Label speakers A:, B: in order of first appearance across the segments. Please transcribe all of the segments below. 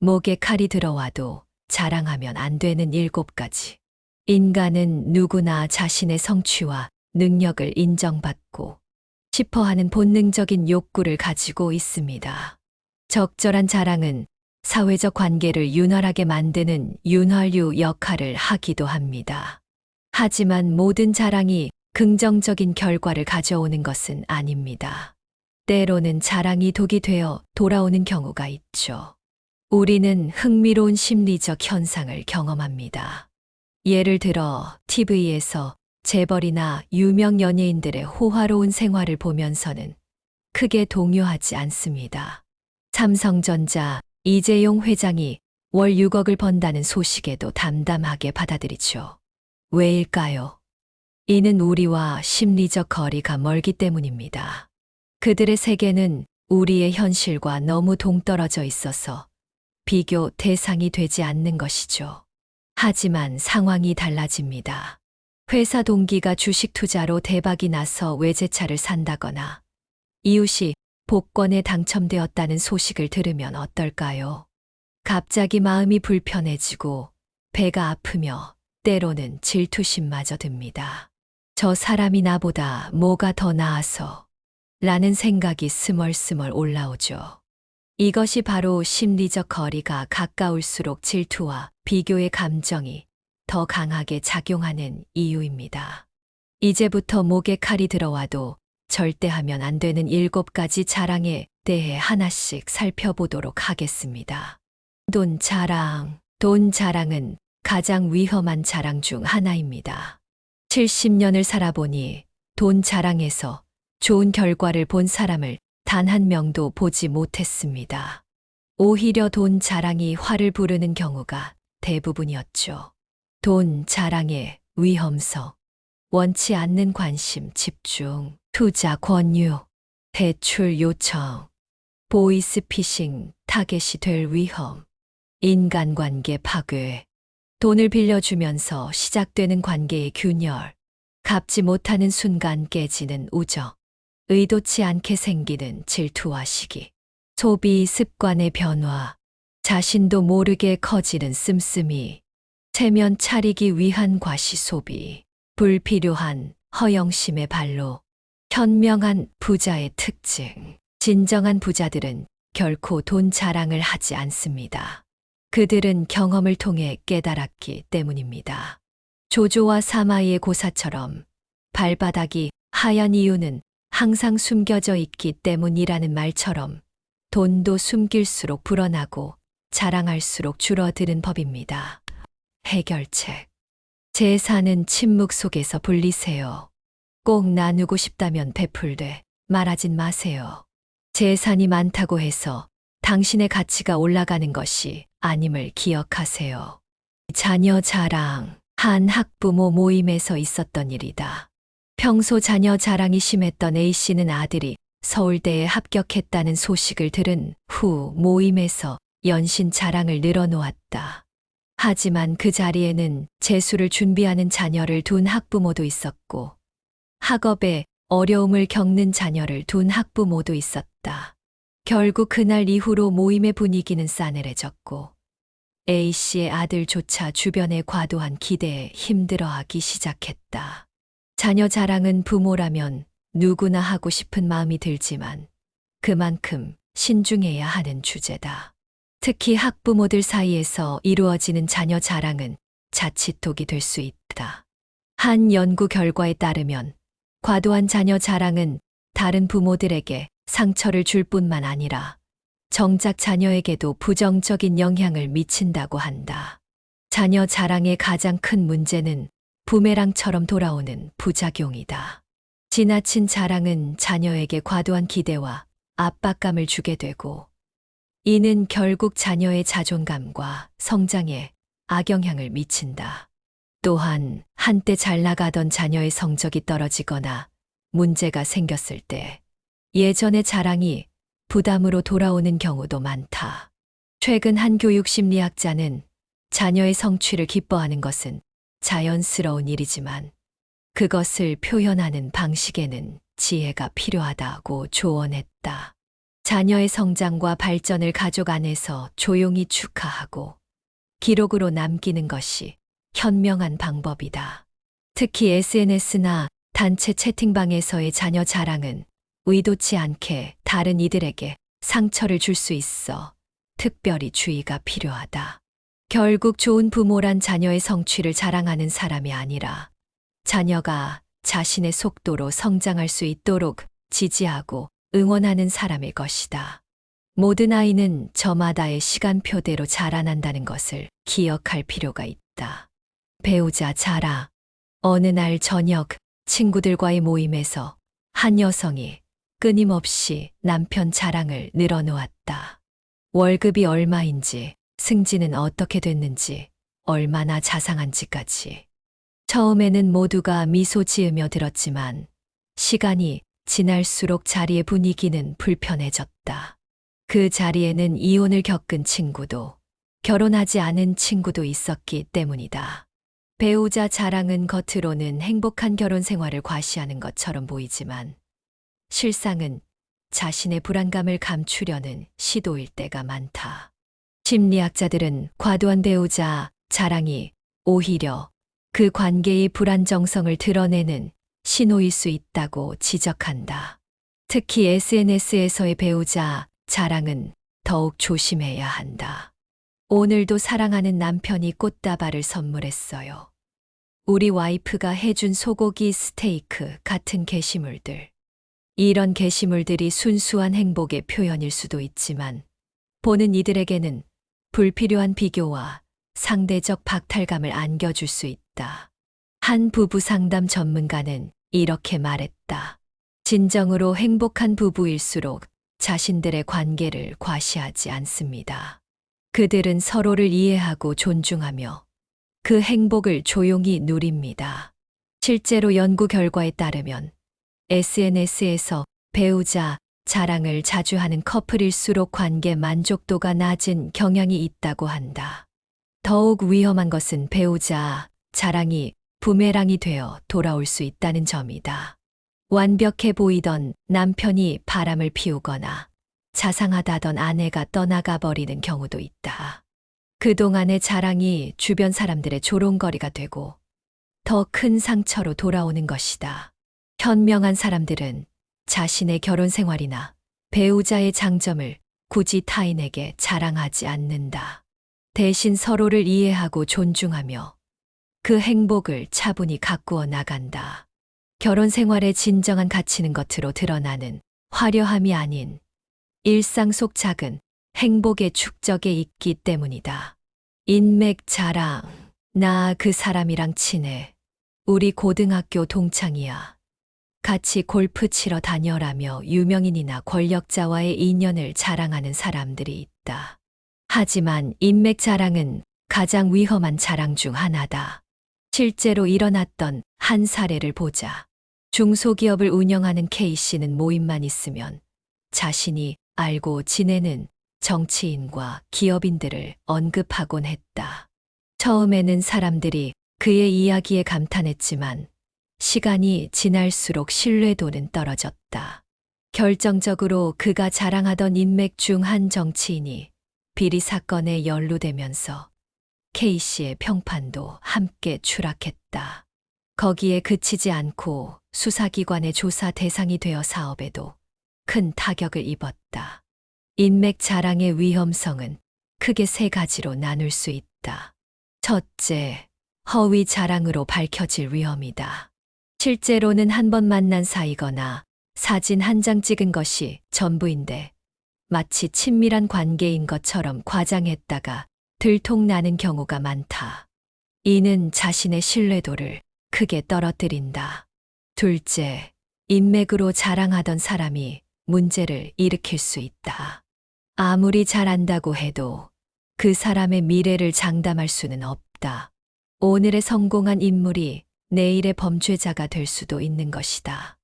A: 목에 칼이 들어와도 자랑하면 안 되는 7가지. 인간은 누구나 자신의 성취와 능력을 인정받고 싶어 하는 본능적인 욕구를 가지고 있습니다. 적절한 자랑은 사회적 관계를 윤활하게 만드는 윤활유 역할을 하기도 합니다. 하지만 모든 자랑이 긍정적인 결과를 가져오는 것은 아닙니다. 때로는 자랑이 독이 되어 돌아오는 경우가 있죠. 우리는 흥미로운 심리적 현상을 경험합니다. 예를 들어 TV에서 재벌이나 유명 연예인들의 호화로운 생활을 보면서는 크게 동요하지 않습니다. 삼성전자 이재용 회장이 월 6억을 번다는 소식에도 담담하게 받아들이죠. 왜일까요? 이는 우리와 심리적 거리가 멀기 때문입니다. 그들의 세계는 우리의 현실과 너무 동떨어져 있어서 비교 대상이 되지 않는 것이죠. 하지만 상황이 달라집니다. 회사 동기가 주식 투자로 대박이 나서 외제차를 산다거나 이웃이 복권에 당첨되었다는 소식을 들으면 어떨까요? 갑자기 마음이 불편해지고 배가 아프며 때로는 질투심마저 듭니다. 저 사람이 나보다 뭐가 더 나아서 라는 생각이 스멀스멀 올라오죠. 이것이 바로 심리적 거리가 가까울수록 질투와 비교의 감정이 더 강하게 작용하는 이유입니다. 이제부터 목에 칼이 들어와도 절대 하면 안 되는 7가지 자랑에 대해 하나씩 살펴보도록 하겠습니다. 돈 자랑. 돈 자랑은 가장 위험한 자랑 중 하나입니다. 70년을 살아보니 돈 자랑에서 좋은 결과를 본 사람을 단 한 명도 보지 못했습니다. 오히려 돈 자랑이 화를 부르는 경우가 대부분이었죠. 돈 자랑의 위험성. 원치 않는 관심, 집중, 투자 권유, 대출 요청, 보이스피싱, 타겟이 될 위험, 인간관계 파괴, 돈을 빌려주면서 시작되는 관계의 균열, 갚지 못하는 순간 깨지는 우정, 의도치 않게 생기는 질투와 시기, 소비 습관의 변화, 자신도 모르게 커지는 씀씀이, 체면 차리기 위한 과시 소비, 불필요한 허영심의 발로, 현명한 부자의 특징. 진정한 부자들은 결코 돈 자랑을 하지 않습니다. 그들은 경험을 통해 깨달았기 때문입니다. 조조와 사마이의 고사처럼 발바닥이 하얀 이유는 항상 숨겨져 있기 때문이라는 말처럼 돈도 숨길수록 불어나고 자랑할수록 줄어드는 법입니다. 해결책. 재산은 침묵 속에서 불리세요. 꼭 나누고 싶다면 베풀되 말하진 마세요. 재산이 많다고 해서 당신의 가치가 올라가는 것이 아님을 기억하세요. 자녀 자랑. 한 학부모 모임에서 있었던 일이다. 평소 자녀 자랑이 심했던 A씨는 아들이 서울대에 합격했다는 소식을 들은 후 모임에서 연신 자랑을 늘어놓았다. 하지만 그 자리에는 재수를 준비하는 자녀를 둔 학부모도 있었고 학업에 어려움을 겪는 자녀를 둔 학부모도 있었다. 결국 그날 이후로 모임의 분위기는 싸늘해졌고 A씨의 아들조차 주변의 과도한 기대에 힘들어하기 시작했다. 자녀 자랑은 부모라면 누구나 하고 싶은 마음이 들지만 그만큼 신중해야 하는 주제다. 특히 학부모들 사이에서 이루어지는 자녀 자랑은 자칫 독이 될 수 있다. 한 연구 결과에 따르면 과도한 자녀 자랑은 다른 부모들에게 상처를 줄 뿐만 아니라 정작 자녀에게도 부정적인 영향을 미친다고 한다. 자녀 자랑의 가장 큰 문제는 부메랑처럼 돌아오는 부작용이다. 지나친 자랑은 자녀에게 과도한 기대와 압박감을 주게 되고 이는 결국 자녀의 자존감과 성장에 악영향을 미친다. 또한 한때 잘 나가던 자녀의 성적이 떨어지거나 문제가 생겼을 때 예전의 자랑이 부담으로 돌아오는 경우도 많다. 최근 한 교육심리학자는 자녀의 성취를 기뻐하는 것은 자연스러운 일이지만 그것을 표현하는 방식에는 지혜가 필요하다고 조언했다. 자녀의 성장과 발전을 가족 안에서 조용히 축하하고 기록으로 남기는 것이 현명한 방법이다. 특히 SNS나 단체 채팅방에서의 자녀 자랑은 의도치 않게 다른 이들에게 상처를 줄 수 있어 특별히 주의가 필요하다. 결국 좋은 부모란 자녀의 성취를 자랑하는 사람이 아니라 자녀가 자신의 속도로 성장할 수 있도록 지지하고 응원하는 사람일 것이다. 모든 아이는 저마다의 시간표대로 자라난다는 것을 기억할 필요가 있다. 배우자 자라. 어느 날 저녁 친구들과의 모임에서 한 여성이 끊임없이 남편 자랑을 늘어놓았다. 월급이 얼마인지, 승진은 어떻게 됐는지, 얼마나 자상한지까지. 처음에는 모두가 미소 지으며 들었지만 시간이 지날수록 자리의 분위기는 불편해졌다. 그 자리에는 이혼을 겪은 친구도 결혼하지 않은 친구도 있었기 때문이다. 배우자 자랑은 겉으로는 행복한 결혼 생활을 과시하는 것처럼 보이지만 실상은 자신의 불안감을 감추려는 시도일 때가 많다. 심리학자들은 과도한 배우자 자랑이 오히려 그 관계의 불안정성을 드러내는 신호일 수 있다고 지적한다. 특히 SNS에서의 배우자 자랑은 더욱 조심해야 한다. 오늘도 사랑하는 남편이 꽃다발을 선물했어요. 우리 와이프가 해준 소고기 스테이크 같은 게시물들. 이런 게시물들이 순수한 행복의 표현일 수도 있지만 보는 이들에게는 불필요한 비교와 상대적 박탈감을 안겨줄 수 있다. 한 부부 상담 전문가는 이렇게 말했다. 진정으로 행복한 부부일수록 자신들의 관계를 과시하지 않습니다. 그들은 서로를 이해하고 존중하며 그 행복을 조용히 누립니다. 실제로 연구 결과에 따르면 SNS에서 배우자 자랑을 자주 하는 커플일수록 관계 만족도가 낮은 경향이 있다고 한다. 더욱 위험한 것은 배우자 자랑이 부메랑이 되어 돌아올 수 있다는 점이다. 완벽해 보이던 남편이 바람을 피우거나 자상하다던 아내가 떠나가 버리는 경우도 있다. 그동안의 자랑이 주변 사람들의 조롱거리가 되고 더 큰 상처로 돌아오는 것이다. 현명한 사람들은 자신의 결혼 생활이나 배우자의 장점을 굳이 타인에게 자랑하지 않는다. 대신 서로를 이해하고 존중하며 그 행복을 차분히 가꾸어 나간다. 결혼 생활의 진정한 가치는 겉으로 드러나는 화려함이 아닌 일상 속 작은 행복의 축적에 있기 때문이다. 인맥 자랑. 나 그 사람이랑 친해. 우리 고등학교 동창이야. 같이 골프 치러 다녀라며 유명인이나 권력자와의 인연을 자랑하는 사람들이 있다. 하지만 인맥 자랑은 가장 위험한 자랑 중 하나다. 실제로 일어났던 한 사례를 보자. 중소기업을 운영하는 K씨는 모임만 있으면 자신이 알고 지내는 정치인과 기업인들을 언급하곤 했다. 처음에는 사람들이 그의 이야기에 감탄했지만 시간이 지날수록 신뢰도는 떨어졌다. 결정적으로 그가 자랑하던 인맥 중 한 정치인이 비리 사건에 연루되면서 K씨의 평판도 함께 추락했다. 거기에 그치지 않고 수사기관의 조사 대상이 되어 사업에도 큰 타격을 입었다. 인맥 자랑의 위험성은 크게 세 가지로 나눌 수 있다. 첫째, 허위 자랑으로 밝혀질 위험이다. 실제로는 한 번 만난 사이거나 사진 한 장 찍은 것이 전부인데 마치 친밀한 관계인 것처럼 과장했다가 들통나는 경우가 많다. 이는 자신의 신뢰도를 크게 떨어뜨린다. 둘째, 인맥으로 자랑하던 사람이 문제를 일으킬 수 있다. 아무리 잘한다고 해도 그 사람의 미래를 장담할 수는 없다. 오늘의 성공한 인물이 내일의 범죄자가 될 수도 있는 것이다.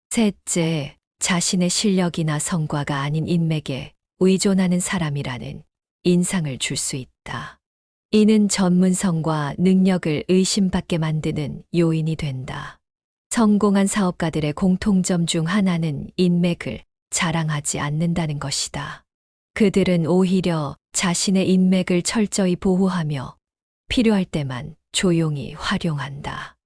A: 셋째, 자신의 실력이나 성과가 아닌 인맥에 의존하는 사람이라는 인상을 줄 수 있다. 이는 전문성과 능력을 의심받게 만드는 요인이 된다. 성공한 사업가들의 공통점 중 하나는 인맥을 자랑하지 않는다는 것이다. 그들은 오히려 자신의 인맥을 철저히 보호하며 필요할 때만 조용히 활용한다.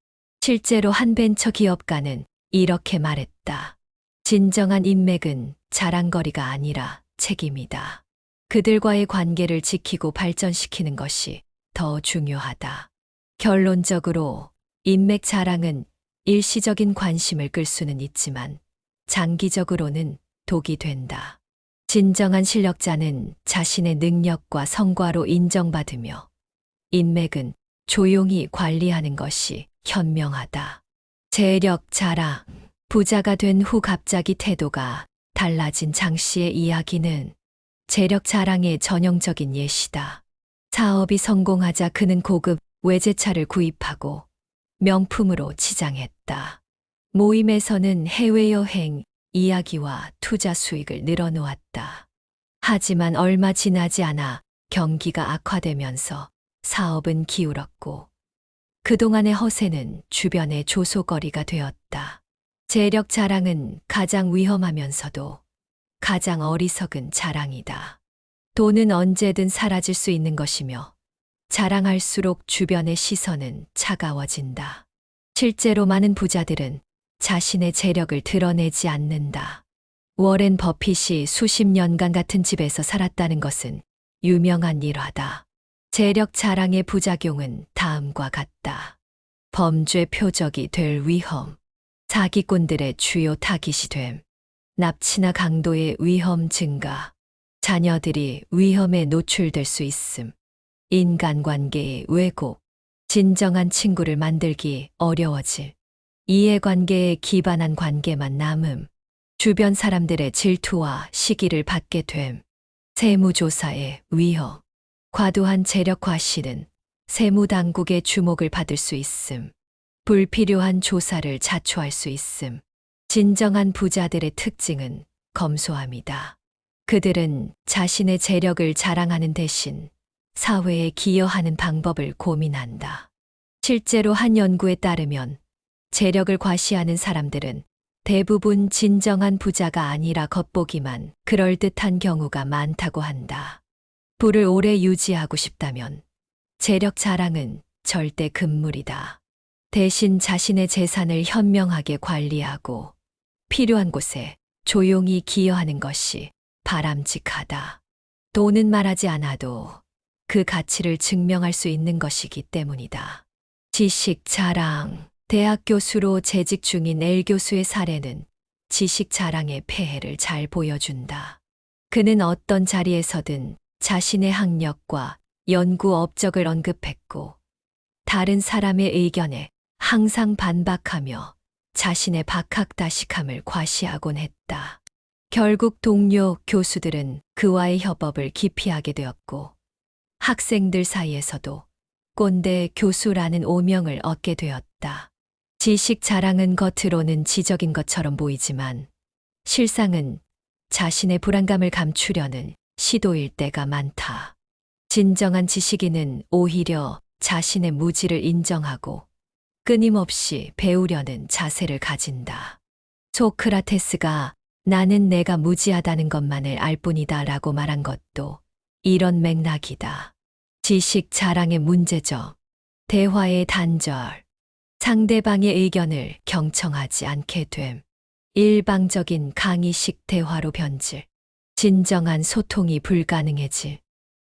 A: 실제로 한 벤처 기업가는 이렇게 말했다. 진정한 인맥은 자랑거리가 아니라 책임이다. 그들과의 관계를 지키고 발전시키는 것이 더 중요하다. 결론적으로 인맥 자랑은 일시적인 관심을 끌 수는 있지만 장기적으로는 독이 된다. 진정한 실력자는 자신의 능력과 성과로 인정받으며 인맥은 조용히 관리하는 것이 현명하다. 재력 자랑. 부자가 된 후 갑자기 태도가 달라진 장 씨의 이야기는 재력 자랑의 전형적인 예시다. 사업이 성공하자 그는 고급 외제차를 구입하고 명품으로 치장했다. 모임에서는 해외여행 이야기와 투자 수익을 늘어놓았다. 하지만 얼마 지나지 않아 경기가 악화되면서 사업은 기울었고 그동안의 허세는 주변의 조소거리가 되었다. 재력 자랑은 가장 위험하면서도 가장 어리석은 자랑이다. 돈은 언제든 사라질 수 있는 것이며 자랑할수록 주변의 시선은 차가워진다. 실제로 많은 부자들은 자신의 재력을 드러내지 않는다. 워렌 버핏이 수십 년간 같은 집에서 살았다는 것은 유명한 일화다. 재력 자랑의 부작용은 다음과 같다. 범죄 표적이 될 위험, 사기꾼들의 주요 타깃이 됨, 납치나 강도의 위험 증가, 자녀들이 위험에 노출될 수 있음, 인간관계의 왜곡, 진정한 친구를 만들기 어려워질, 이해관계에 기반한 관계만 남음, 주변 사람들의 질투와 시기를 받게 됨, 세무조사의 위험, 과도한 재력 과실은 세무당국의 주목을 받을 수 있음, 불필요한 조사를 자초할 수 있음. 진정한 부자들의 특징은 검소함이다. 그들은 자신의 재력을 자랑하는 대신 사회에 기여하는 방법을 고민한다. 실제로 한 연구에 따르면 재력을 과시하는 사람들은 대부분 진정한 부자가 아니라 겉보기만 그럴듯한 경우가 많다고 한다. 부를 오래 유지하고 싶다면 재력 자랑은 절대 금물이다. 대신 자신의 재산을 현명하게 관리하고 필요한 곳에 조용히 기여하는 것이 바람직하다. 돈은 말하지 않아도 그 가치를 증명할 수 있는 것이기 때문이다. 지식 자랑. 대학 교수로 재직 중인 L 교수의 사례는 지식 자랑의 폐해를 잘 보여준다. 그는 어떤 자리에서든 자신의 학력과 연구 업적을 언급했고 다른 사람의 의견에 항상 반박하며 자신의 박학다식함을 과시하곤 했다. 결국 동료 교수들은 그와의 협업을 기피하게 되었고 학생들 사이에서도 꼰대 교수라는 오명을 얻게 되었다. 지식 자랑은 겉으로는 지적인 것처럼 보이지만 실상은 자신의 불안감을 감추려는 시도일 때가 많다. 진정한 지식인은 오히려 자신의 무지를 인정하고 끊임없이 배우려는 자세를 가진다. 소크라테스가 나는 내가 무지하다는 것만을 알 뿐이다 라고 말한 것도 이런 맥락이다. 지식 자랑의 문제점, 대화의 단절, 상대방의 의견을 경청하지 않게 됨, 일방적인 강의식 대화로 변질, 진정한 소통이 불가능해질,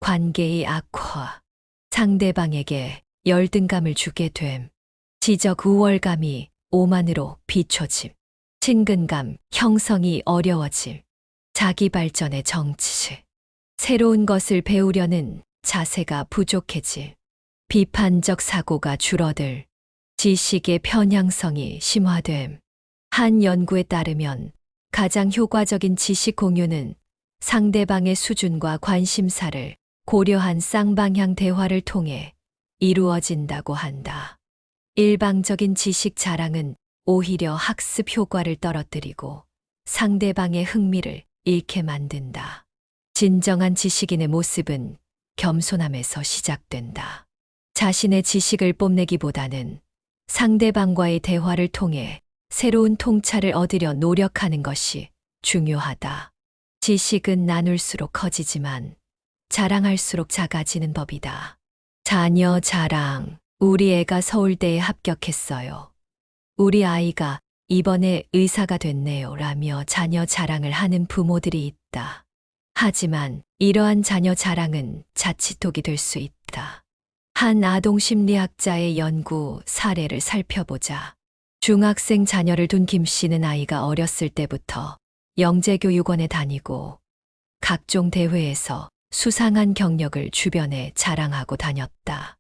A: 관계의 악화, 상대방에게 열등감을 주게 됨, 지적 우월감이 오만으로 비춰짐, 친근감 형성이 어려워짐, 자기 발전의 정치, 새로운 것을 배우려는 자세가 부족해질, 비판적 사고가 줄어들, 지식의 편향성이 심화됨. 한 연구에 따르면 가장 효과적인 지식 공유는 상대방의 수준과 관심사를 고려한 쌍방향 대화를 통해 이루어진다고 한다. 일방적인 지식 자랑은 오히려 학습 효과를 떨어뜨리고 상대방의 흥미를 잃게 만든다. 진정한 지식인의 모습은 겸손함에서 시작된다. 자신의 지식을 뽐내기보다는 상대방과의 대화를 통해 새로운 통찰을 얻으려 노력하는 것이 중요하다. 지식은 나눌수록 커지지만 자랑할수록 작아지는 법이다. 자녀 자랑. 우리 애가 서울대에 합격했어요. 우리 아이가 이번에 의사가 됐네요. 라며 자녀 자랑을 하는 부모들이 있다. 하지만 이러한 자녀 자랑은 자칫독이 될 수 있다. 한 아동 심리학자의 연구 사례를 살펴보자. 중학생 자녀를 둔 김 씨는 아이가 어렸을 때부터 영재교육원에 다니고 각종 대회에서 수상한 경력을 주변에 자랑하고 다녔다.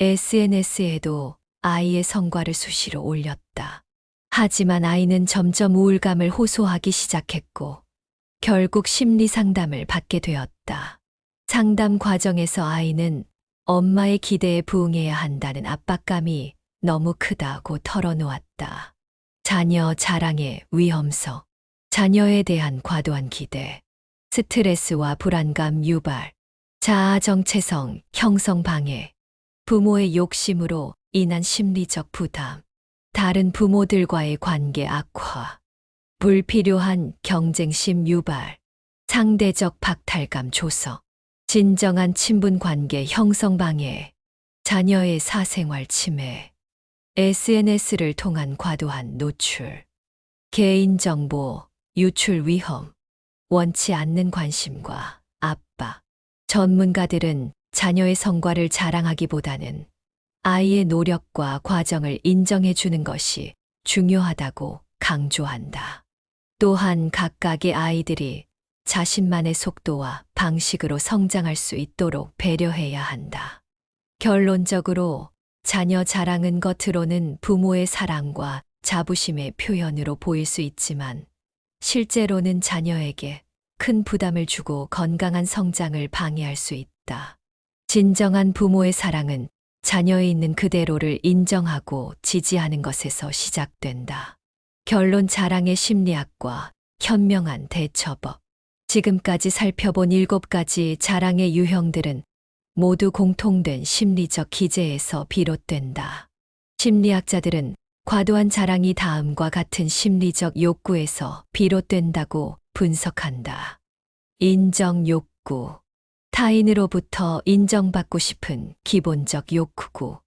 A: SNS에도 아이의 성과를 수시로 올렸다. 하지만 아이는 점점 우울감을 호소하기 시작했고 결국 심리 상담을 받게 되었다. 상담 과정에서 아이는 엄마의 기대에 부응해야 한다는 압박감이 너무 크다고 털어놓았다. 자녀 자랑의 위험성. 자녀에 대한 과도한 기대. 스트레스와 불안감 유발. 자아 정체성 형성 방해. 부모의 욕심으로 인한 심리적 부담. 다른 부모들과의 관계 악화. 불필요한 경쟁심 유발. 상대적 박탈감 조성. 진정한 친분 관계 형성 방해. 자녀의 사생활 침해. SNS를 통한 과도한 노출. 개인정보 유출 위험. 원치 않는 관심과 압박. 전문가들은 자녀의 성과를 자랑하기보다는 아이의 노력과 과정을 인정해 주는 것이 중요하다고 강조한다. 또한 각각의 아이들이 자신만의 속도와 방식으로 성장할 수 있도록 배려해야 한다. 결론적으로 자녀 자랑은 겉으로는 부모의 사랑과 자부심의 표현으로 보일 수 있지만 실제로는 자녀에게 큰 부담을 주고 건강한 성장을 방해할 수 있다. 진정한 부모의 사랑은 자녀에 있는 그대로를 인정하고 지지하는 것에서 시작된다. 결론 자랑의 심리학과 현명한 대처법. 지금까지 살펴본 7가지 자랑의 유형들은 모두 공통된 심리적 기제에서 비롯된다. 심리학자들은 과도한 자랑이 다음과 같은 심리적 욕구에서 비롯된다고 분석한다. 인정 욕구. 타인으로부터 인정받고 싶은 기본적 욕구.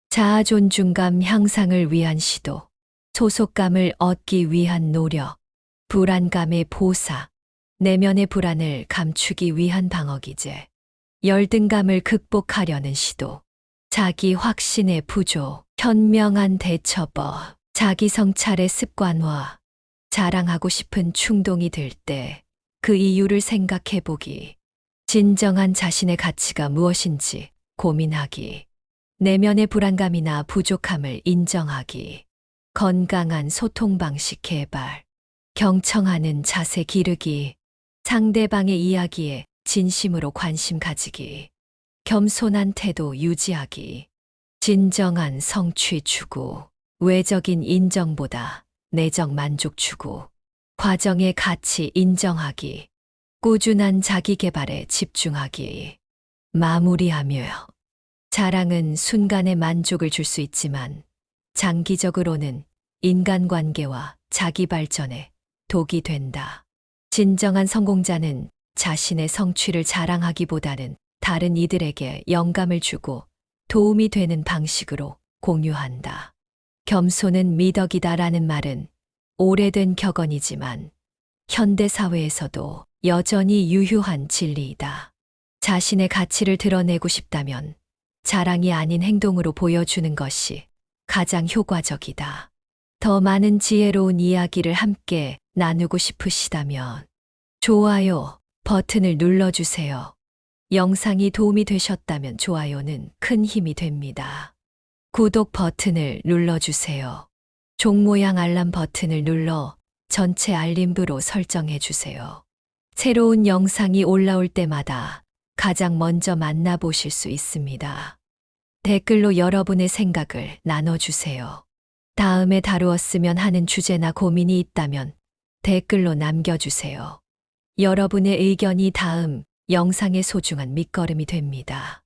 A: 자아 존중감 향상을 위한 시도. 소속감을 얻기 위한 노력. 불안감의 보사. 내면의 불안을 감추기 위한 방어기제. 열등감을 극복하려는 시도. 자기 확신의 부족. 현명한 대처법. 자기 성찰의 습관화. 자랑하고 싶은 충동이 들 때 그 이유를 생각해 보기. 진정한 자신의 가치가 무엇인지 고민하기. 내면의 불안감이나 부족함을 인정하기. 건강한 소통 방식 개발. 경청하는 자세 기르기. 상대방의 이야기에 진심으로 관심 가지기. 겸손한 태도 유지하기. 진정한 성취 추구. 외적인 인정보다 내적 만족 추구. 과정의 가치 인정하기. 꾸준한 자기 개발에 집중하기. 마무리하며. 자랑은 순간의 만족을 줄 수 있지만 장기적으로는 인간관계와 자기 발전에 독이 된다. 진정한 성공자는 자신의 성취를 자랑하기보다는 다른 이들에게 영감을 주고 도움이 되는 방식으로 공유한다. 겸손은 미덕이다라는 말은 오래된 격언이지만 현대 사회에서도 여전히 유효한 진리이다. 자신의 가치를 드러내고 싶다면 자랑이 아닌 행동으로 보여주는 것이 가장 효과적이다. 더 많은 지혜로운 이야기를 함께 나누고 싶으시다면 좋아요 버튼을 눌러주세요. 영상이 도움이 되셨다면 좋아요는 큰 힘이 됩니다. 구독 버튼을 눌러주세요. 종 모양 알람 버튼을 눌러 전체 알림부로 설정해 주세요. 새로운 영상이 올라올 때마다 가장 먼저 만나보실 수 있습니다. 댓글로 여러분의 생각을 나눠주세요. 다음에 다루었으면 하는 주제나 고민이 있다면 댓글로 남겨주세요. 여러분의 의견이 다음 영상의 소중한 밑거름이 됩니다.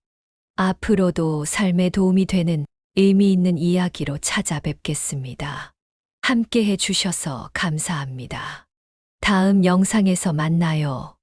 A: 앞으로도 삶에 도움이 되는 의미 있는 이야기로 찾아뵙겠습니다. 함께 해주셔서 감사합니다. 다음 영상에서 만나요.